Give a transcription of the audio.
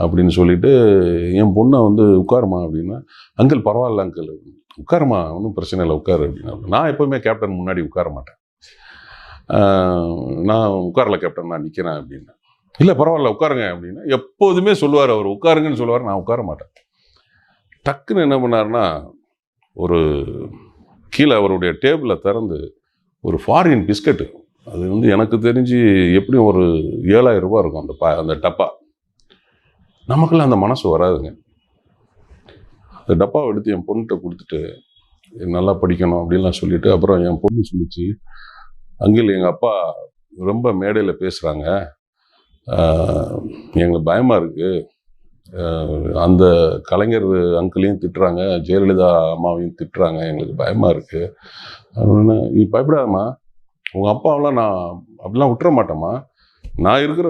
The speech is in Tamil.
அப்படின்னு சொல்லிட்டு என் பொண்ணை வந்து உட்காருமா அப்படின்னா, அங்கிள் பரவாயில்ல அங்கிள், உட்காருமா ஒன்றும் பிரச்சனை இல்லை உட்காரு அப்படின்னா. நான் எப்போவுமே கேப்டன் முன்னாடி உட்கார மாட்டேன். நான் உட்காரல கேப்டன், நான் நிற்கிறேன் அப்படின்னா. இல்லை பரவாயில்ல உட்காருங்க அப்படின்னா எப்போதுமே சொல்லுவார் அவர், உட்காருங்கன்னு சொல்லுவார், நான் உட்கார மாட்டேன். டக்குன்னு என்ன பண்ணாருன்னா, ஒரு கீழே அவருடைய டேபிளை திறந்து ஒரு ஃபாரின் பிஸ்கட்டு, அது வந்து எனக்கு தெரிஞ்சு எப்படியும் ஒரு 7,000 ரூபா இருக்கும் அந்த டப்பா. நமக்கெல்லாம் அந்த மனசு வராதுங்க. அந்த டப்பாவை எடுத்து என் பொண்ணுகிட்ட கொடுத்துட்டு, நல்லா படிக்கணும் அப்படின்லாம் சொல்லிட்டு, அப்புறம் என் பொண்ணு சொல்லிச்சு, அங்கிள் எங்கள் அப்பா ரொம்ப மேடையில் பேசுகிறாங்க, எங்களுக்கு பயமாக இருக்குது, அந்த கலைஞர் அங்கிளையும் திட்டுறாங்க, ஜெயலலிதா அம்மாவையும் திட்டுறாங்க, எங்களுக்கு பயமாக இருக்குது அப்படின்னு. நீ பயப்படாதம்மா, உங்கள் அப்பாவெல்லாம் நான் அப்படிலாம் விட்டுற மாட்டேம்மா, நான் இருக்கிற